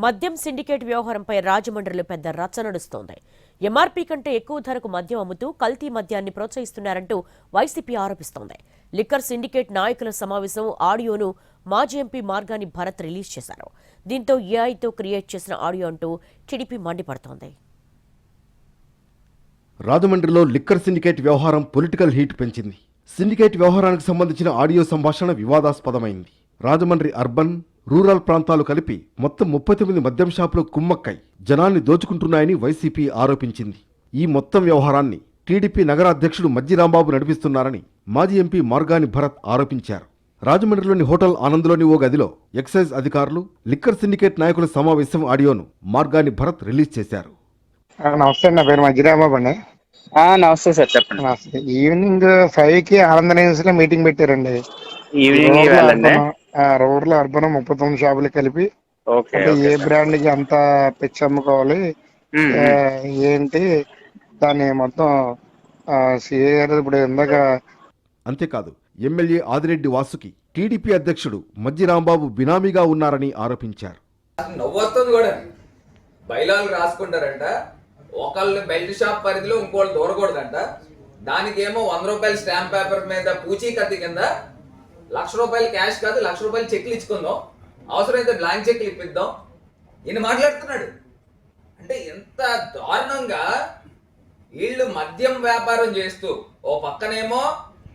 మద్యం సిండికేట్ వ్యవహారంపై రాజమండ్రిలో పెద్ద రచ్చ నడుస్తోంది. ఎంఆర్పీ కంటే ఎక్కువ ధరకు మద్యం అమ్ముతూ కల్తీ మద్యాన్ని ప్రోత్సహిస్తున్నారంటూ వైసీపీ ఆరోపిస్తోంది. లిక్కర్ సిండికేట్ నాయకుల సమావేశం ఆడియోను మాజీ ఎంపీ మార్గాని భరత్ రిలీజ్ చేశారు. దీంతో ఏఐతో క్రియేట్ చేసిన ఆడియో అంటూ టీడీపీ మండిపడుతోంది. రాజమండ్రిలో లిక్కర్ సిండికేట్ వ్యవహారం పొలిటికల్ హీట్ పెంచింది. సిండికేట్ వ్యవహారానికి సంబంధించిన ఆడియో సంభాషణ వివాదాస్పదమైంది. రాజమండ్రి అర్బన్, రూరల్ ప్రాంతాలు కలిపి మొత్తం 39 మద్యం షాపులు కుమ్మక్కై జనాన్ని దోచుకుంటున్నాయని వైసీపీ ఆరోపించింది. ఈ మొత్తం వ్యవహారాన్ని టీడీపీ నగర అధ్యక్షుడు మజ్జి రాంబాబు నడిపిస్తున్నారని మాజీ ఎంపీ మార్గాని భరత్ ఆరోపించారు. రాజమండ్రిలోని హోటల్ ఆనంద్లోని ఓ గదిలో ఎక్సైజ్ అధికారులు లిక్కర్ సిండికేట్ నాయకుల సమావేశం ఆడియోను మార్గాని భరత్ రిలీజ్ చేశారు. నమస్తే, నా పేరు మజ్జి రాంబాబు అండి. నమస్తే సార్, చెప్పండి. నమస్తే. ఈవినింగ్ 5కి ఆనంద నివాస్ లో మీటింగ్ పెట్టారండి. ఈవినింగ్ రూరల్ అర్బన్ 39 షాపులు కలిపి ఓకే, అంటే ఓకే ఏ సార్. బ్రాండ్ కి అంత పిచ్చి అమ్ముకోవాలి, ఏంటి దాన్ని మొత్తం సిఏ గారు ఇప్పుడు ఇందాక అంతేకాదు, ఎమ్మెల్యే ఆదిరెడ్డి వాసుకి టీడీపీ అధ్యక్షుడు మజ్జి రాంబాబు బినామీగా ఉన్నారని ఆరోపించారు. నవ్వొస్తుంది కూడా. బైలాలు రాసుకుంటారంట, ఒకళ్ళు బెల్ట్ షాప్ పరిధిలో ఇంకోళ్ళు దూరకూడదంట. దానికేమో 100 రూపాయల స్టాంప్ పేపర్ మీద పూచీకత్తి కింద 1,00,000 రూపాయలు క్యాష్ కాదు 1,00,000 రూపాయలు చెక్లు ఇచ్చుకుందాం, అవసరమైతే బ్లాంక్ చెక్లు ఇప్పిద్దాం. ఈయన మాట్లాడుతున్నాడు అంటే ఎంత దారుణంగా. వీళ్ళు మద్యం వ్యాపారం చేస్తూ ఓ పక్కనేమో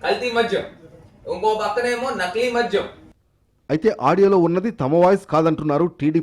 కల్తీ మద్యం, ఇంకో పక్కనేమో నకిలీ మద్యం. అయితే ఆడియోలో ఉన్నది తమ వాయిస్ కాదంటున్నారు టీడీపీ